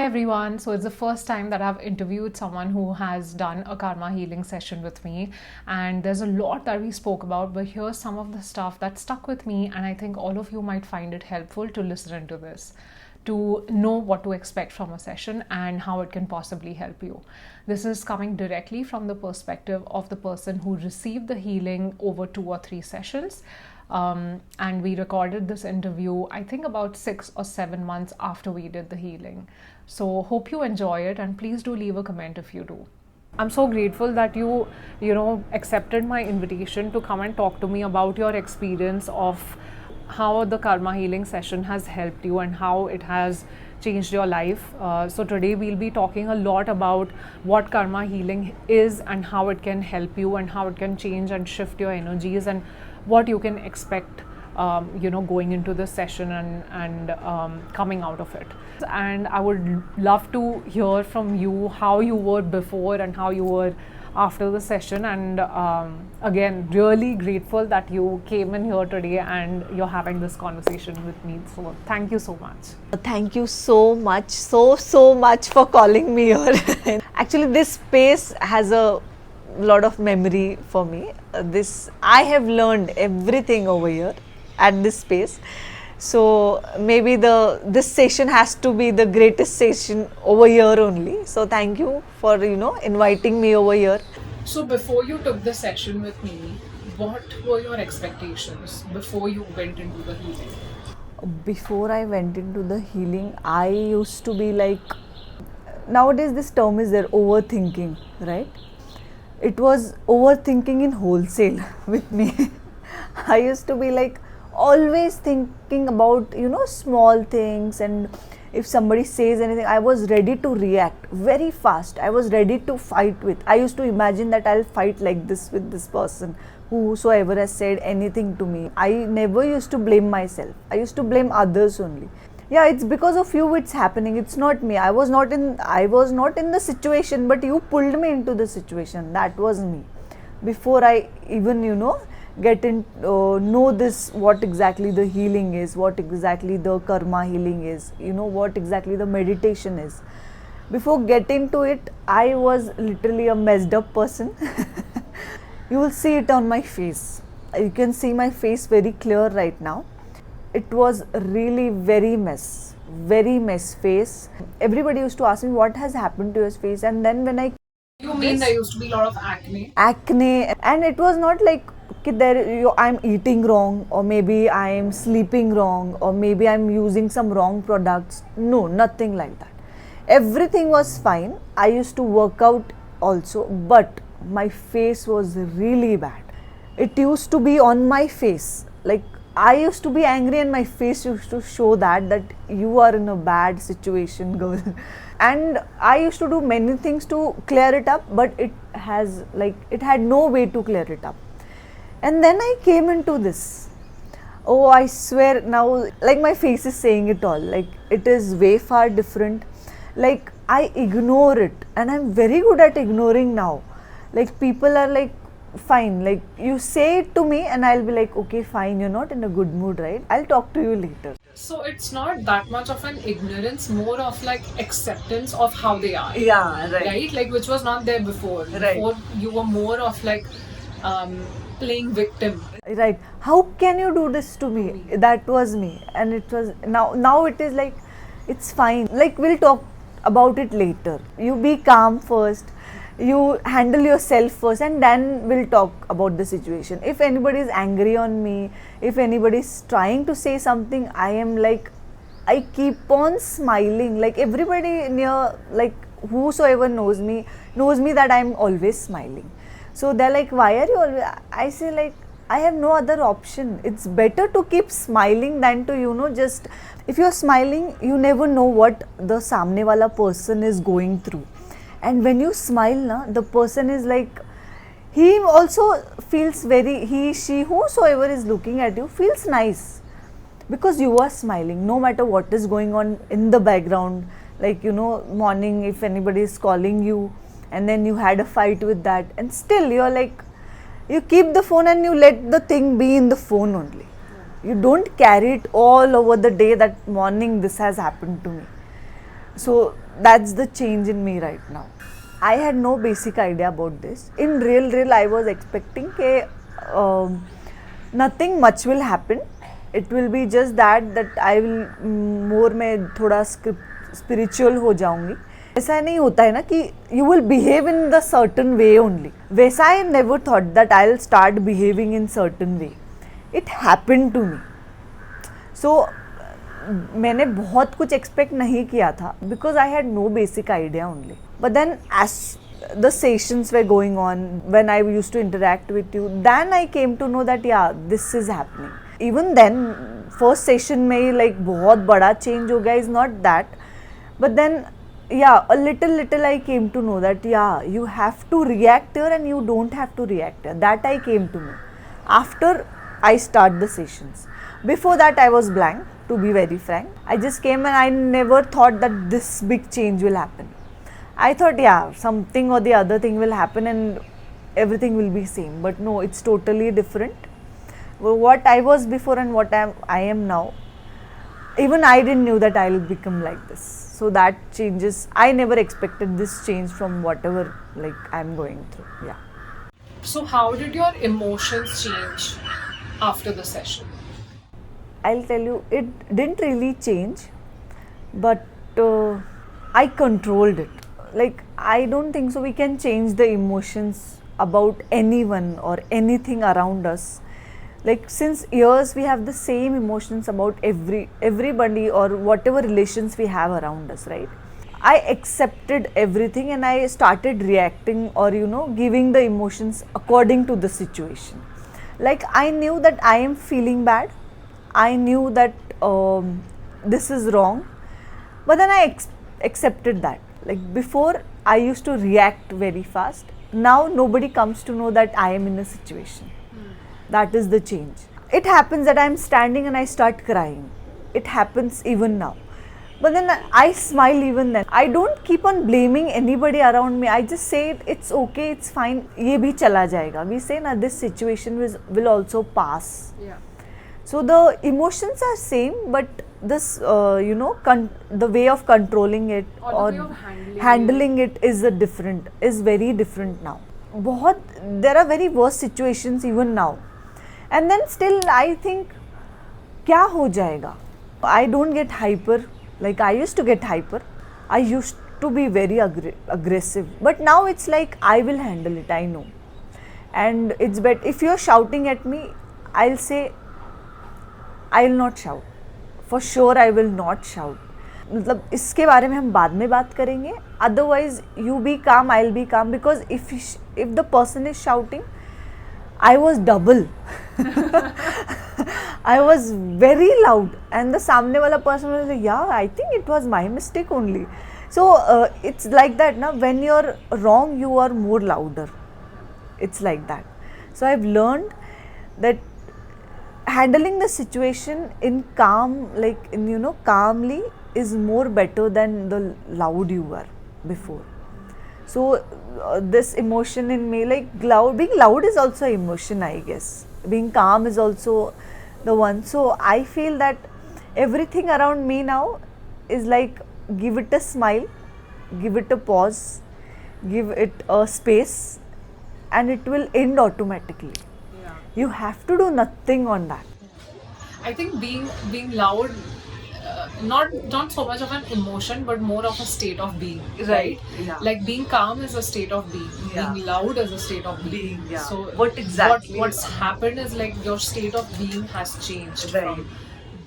Hi everyone. So it's the first time that I've interviewed someone who has done a karma healing session with me, and there's a lot that we spoke about, but here's some of the stuff that stuck with me, and I think all of you might find it helpful to listen into this, to know what to expect from a session and how it can possibly help you. This is coming directly from the perspective of the person who received the healing over 2 or 3 sessions. And we recorded this interview, I think, about 6 or 7 months after we did the healing. So hope you enjoy it, and please do leave a comment if you do. I'm so grateful that you accepted my invitation to come and talk to me about your experience of how the karma healing session has helped you and how it has changed your life. So today we'll be talking a lot about what karma healing is and how it can help you and how it can change and shift your energies and what you can expect going into this session and coming out of it. And I would love to hear from you how you were before and how you were after the session, and again, really grateful that you came in here today and you're having this conversation with me. So thank you so much. Thank you so much, so much for calling me here. Actually, this space has a lot of memory for me. I have learned everything over here at this space. So maybe this session has to be the greatest session over here only. So thank you for inviting me over here. So before you took the session with me, what were your expectations before you went into the healing? Before I went into the healing, I used to be like, nowadays this term is there, overthinking, right? It was overthinking in wholesale with me. I used to be like always thinking about small things, and if somebody says anything, I was ready to react very fast. I was ready to fight with. I used to imagine that I'll fight like this with this person, whosoever has said anything to me. I never used to blame myself. I used to blame others only. Yeah, it's because of you it's happening. It's not me. I was not in the situation, but you pulled me into the situation. That was me. Before I even get in know this, what exactly the healing is, what exactly the karma healing is, what exactly the meditation is. Before getting to it, I was literally a messed up person. You will see it on my face. You can see my face very clear right now. It was really very mess face. Everybody used to ask me what has happened to your face, and then when I You mean there used to be a lot of acne? And it was not like I'm eating wrong, or maybe I'm sleeping wrong, or maybe I'm using some wrong products. No, nothing like that. Everything was fine. I used to work out also, but my face was really bad. It used to be on my face. Like, I used to be angry and my face used to show that you are in a bad situation, girl. And I used to do many things to clear it up, but it had no way to clear it up. And then I came into this. Oh, I swear now, like, my face is saying it all. Like, it is way far different. Like, I ignore it, and I'm very good at ignoring now. Like, people are like, fine, like, you say it to me and I'll be like, okay, fine, you're not in a good mood, right? I'll talk to you later. So it's not that much of an ignorance, more of like acceptance of how they are. Yeah, Right? Like, which was not there before. Right. Before, you were more of like playing victim. Right. How can you do this to me? That was me. And it was now it is like, it's fine. Like, we'll talk about it later. You be calm first. You handle yourself first, and then we'll talk about the situation. If anybody is angry on me, if anybody is trying to say something, I keep on smiling. Like, everybody near, like, whosoever knows me that I'm always smiling. So they're like, why are you always? I say, like, I have no other option. It's better to keep smiling than to just, if you're smiling, you never know what the samne wala person is going through. And when you smile, the person is like, he also feels she, whosoever is looking at you, feels nice because you are smiling, no matter what is going on in the background. Like, morning, if anybody is calling you and then you had a fight with that, and still you're like, you keep the phone and you let the thing be in the phone only. You don't carry it all over the day that morning this has happened to me. So that's the change in me right now. I had no basic idea about this. In real I was expecting um, nothing much will happen. It will be just that I will more मैं थोड़ा spiritual हो जाऊंगी. ऐसा नहीं होता है ना कि you will behave in the certain way only. वैसा I never thought that I'll start behaving in certain way. It happened to me. So मैंने बहुत कुछ एक्सपेक्ट नहीं किया था because I had no basic idea only. But then as the sessions were going on when I used to interact with you, then I came to know that yeah this is happening. Even then first session में ही like बहुत बड़ा change हो गया is not that, but then yeah, a little I came to know that yeah, you have to react here and you don't have to react here. That I came to know after I start the sessions. Before that I was blank, to be very frank. I just came and I never thought that this big change will happen. I thought yeah, something or the other thing will happen and everything will be same, but no, it's totally different. What I was before and what I am now, even I didn't knew that I'll become like this. So that changes, I never expected this change from whatever like I'm going through. Yeah. So how did your emotions change after the session? I'll tell you, it didn't really change, but I controlled it. Like I don't think so we can change the emotions about anyone or anything around us. Like since years we have the same emotions about everybody or whatever relations we have around us, right? I accepted everything and I started reacting or giving the emotions according to the situation. Like I knew that I am feeling bad, I knew that this is wrong, but then I accepted that. Like before I used to react very fast, now nobody comes to know that I am in a situation. That is the change. It happens that I am standing and I start crying. It happens even now. But then I smile even then. I don't keep on blaming anybody around me. I just say it's okay, it's fine. ये भी चला जाएगा. We say na this situation will also pass. Yeah. So the emotions are same, but this the way of controlling it or the way of handling it is very different now. There are very worse situations even now. And then still I think क्या हो जाएगा. I don't get hyper like I used to get hyper. I used to be very aggressive, but now it's like I will handle it, I know. And it's better if you're shouting at me, I'll say I will not shout. For sure I will not shout. मतलब इसके बारे में हम बाद में बात करेंगे. Otherwise you be calm, I'll be calm, because if the person is shouting, I was double. I was very loud and the सामने वाला person was like, yeah, I think it was my mistake only. So it's like that na, when you're wrong you are more louder. It's like that. So I've learned that handling the situation in calm, like in calmly, is more better than the loud you were before. So this emotion in me, like being loud is also emotion, I guess. Being calm is also the one. So I feel that everything around me now is like, give it a smile, give it a pause, give it a space, and it will end automatically. Yeah. You have to do nothing on that. I think being loud, not so much of an emotion, but more of a state of being. Right. Yeah. Like being calm is a state of being. Yeah. Being loud is a state of being. Yeah. So what's happened is like your state of being has changed from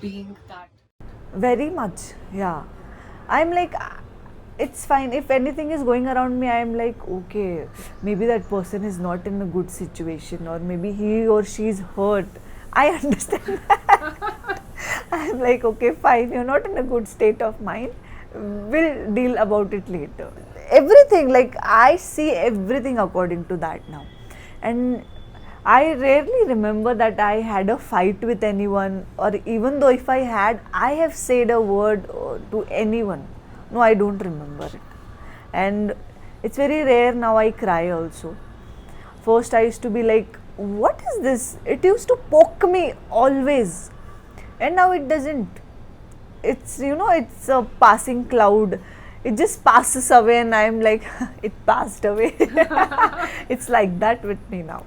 being that. Very much. Yeah. I'm like, it's fine. If anything is going around me, I'm like, okay, maybe that person is not in a good situation, or maybe he or she is hurt. I understand that. I'm like, okay, fine, you're not in a good state of mind. We'll deal about it later. Everything, like I see everything according to that now. And I rarely remember that I had a fight with anyone, or even though if I had, I have said a word to anyone. No, I don't remember it. And it's very rare now I cry also. First I used to be like, what is this? It used to poke me always. And now it doesn't. It's, it's a passing cloud. it just passes away, and I'm like, it passed away. It's like that with me now,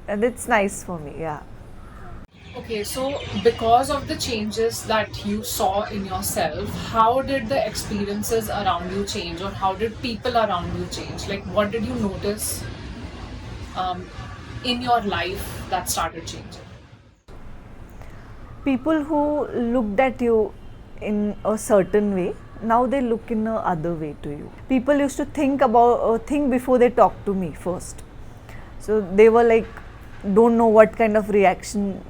and it's nice for me. Yeah. Okay, so because of the changes that you saw in yourself, how did the experiences around you change, or how did people around you change? Like, what did you notice um, in your life that started changing? People who looked at you in a certain way, now they look in a other way to you. People used to think before they talk to me first. So they were like, don't know what kind of reaction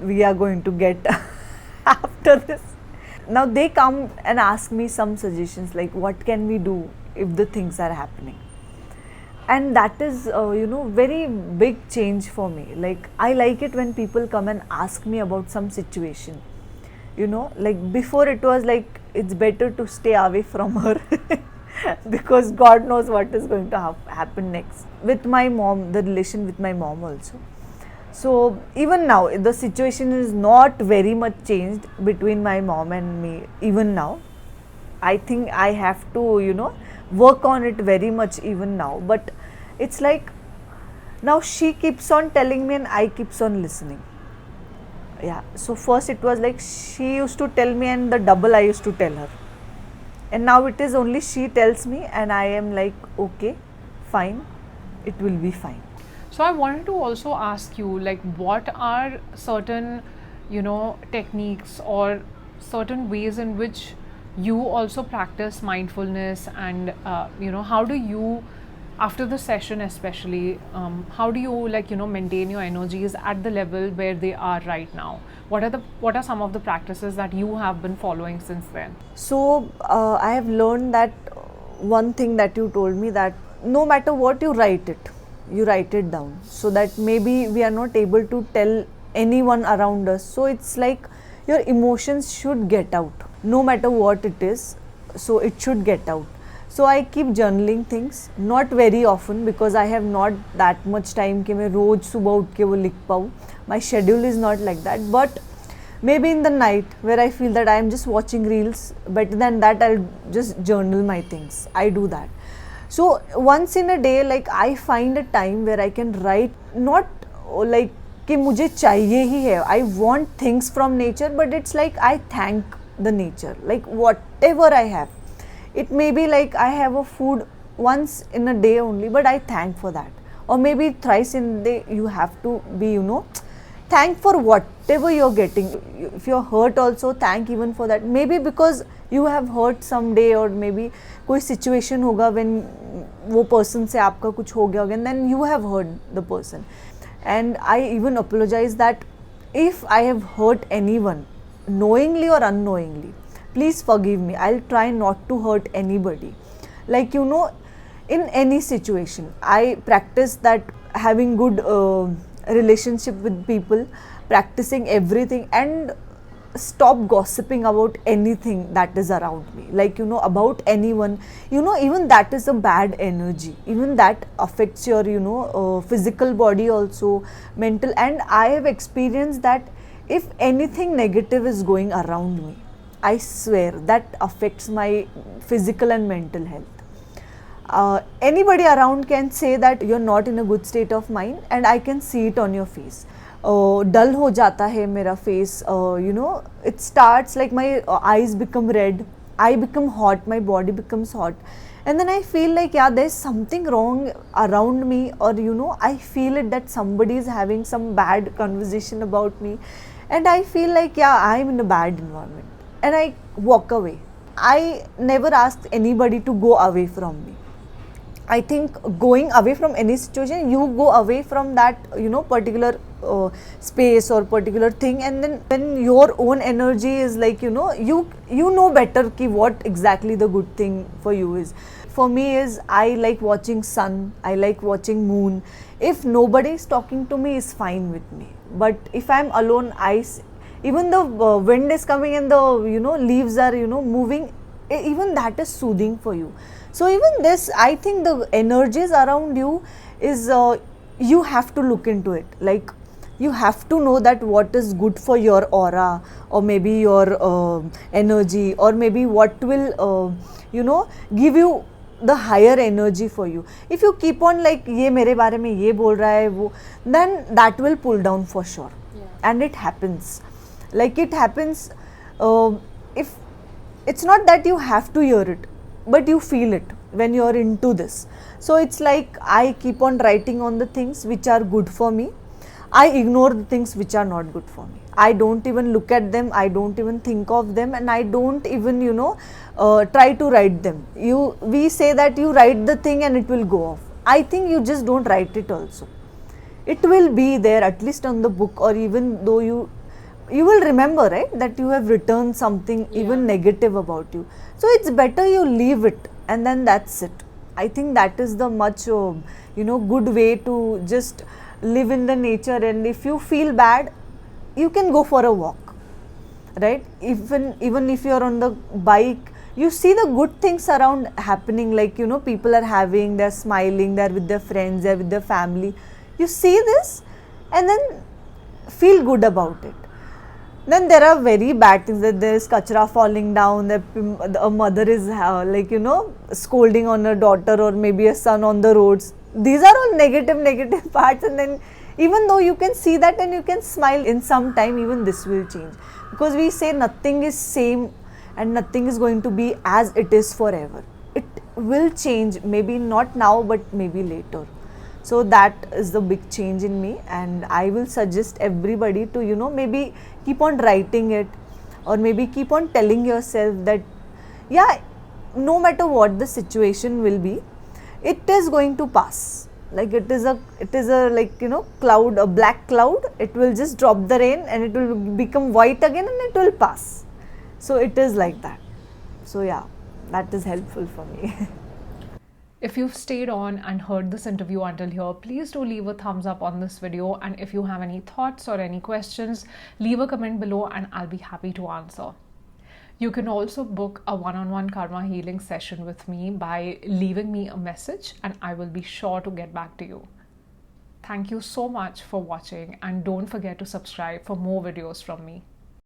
we are going to get after this. Now they come and ask me some suggestions, like what can we do if the things are happening. And that is very big change for me. Like, I like it when people come and ask me about some situation, like before it was like it's better to stay away from her because God knows what is going to happen next. With my mom, the relation with my mom also, so even now the situation is not very much changed between my mom and me. Even now I think I have to work on it very much even now. But it's like, now she keeps on telling me and I keeps on listening. Yeah, so first it was like she used to tell me and the double I used to tell her, and now it is only she tells me and I am like, okay, fine, it will be fine. So I wanted to also ask you, like, what are certain, techniques or certain ways in which you also practice mindfulness, and how do you, after the session especially, how do you maintain your energies at the level where they are right now? What are some of the practices that you have been following since then? So I have learned that one thing that you told me, that no matter what you write it down, so that maybe we are not able to tell anyone around us. So it's like your emotions should get out, no matter what it is. So it should get out. So I keep journaling things, not very often because I have not that much time कि मैं रोज सुबह उठ के वो लिख पाऊँ. My schedule is not like that, but maybe in the night where I feel that I am just watching reels, better than that I'll just journal my things. I do that. So once in a day, like I find a time where I can write, not like कि मुझे चाहिए ही है, I want things from nature, but it's like I thank the nature, like whatever I have. It may be like I have a food once in a day only, but I thank for that. Or maybe thrice in a day you have to be, thank for whatever you're getting. If you're hurt also, thank even for that. Maybe because you have hurt someday, or maybe कोई situation होगा when वो person से आपका कुछ हो गया होगा, and then you have hurt the person. And I even apologize that if I have hurt anyone, knowingly or unknowingly, please forgive me. I'll try not to hurt anybody. Like, in any situation, I practice that, having good relationship with people, practicing everything, and stop gossiping about anything that is around me. Like, about anyone, even that is a bad energy. Even that affects your, physical body also, mental. And I have experienced that if anything negative is going around me, I swear that affects my physical and mental health. Anybody around can say that you're not in a good state of mind, and I can see it on your face. Dull ho jata hai mera face, it starts like my eyes become red, I become hot, my body becomes hot, and then I feel like, yeah, there's something wrong around me, or I feel it that somebody is having some bad conversation about me, and I feel like, yeah, I'm in a bad environment, and I walk away. I never ask anybody to go away from me. I think going away from any situation, you go away from that particular space or particular thing, and then when your own energy is like, you know better ki what exactly the good thing for you is. For me is, I like watching sun, I like watching moon. If nobody is talking to me, is fine with me. But if I'm alone, even the wind is coming and the leaves are moving, even that is soothing for you. So even this, I think the energies around you is you have to look into it. Like, You have to know that what is good for your aura, or maybe your energy, or maybe what will give you the higher energy for you. If you keep on like ये मेरे बारे में ये बोल रहा है वो, then that will pull down for sure. And it happens, like it happens. If it's not that you have to hear it, but you feel it when you're into this. So it's like I keep on writing on the things which are good for me. I ignore the things which are not good for me. I don't even look at them, I don't even think of them, and I don't even try to write them. We say that you write the thing and it will go off. I think you just don't write it also. It will be there at least on the book, or even though you will remember, right, that you have written something even negative about you. So it's better you leave it, and then that's it. I think that is the much good way to just live in the nature. And if you feel bad, you can go for a walk, right? Even if you're on the bike, you see the good things around happening, like people are having, they're smiling, they're with their friends, they're with their family. You see this and then feel good about it. Then there are very bad things, that there is kachra falling down, that a mother is scolding on her daughter, or maybe a son on the roads. These are all negative parts, and then even though you can see that and you can smile, in some time even this will change, because we say nothing is same and nothing is going to be as it is forever. It will change, maybe not now but maybe later. So that is the big change in me, and I will suggest everybody to maybe keep on writing it, or maybe keep on telling yourself that no matter what the situation will be, it is going to pass. Like it is a cloud, a black cloud. It will just drop the rain and it will become white again and it will pass. So it is like that. So that is helpful for me. If you've stayed on and heard this interview until here, please do leave a thumbs up on this video. And if you have any thoughts or any questions, leave a comment below and I'll be happy to answer. You can also book a one-on-one karma healing session with me by leaving me a message, and I will be sure to get back to you. Thank you so much for watching, and don't forget to subscribe for more videos from me.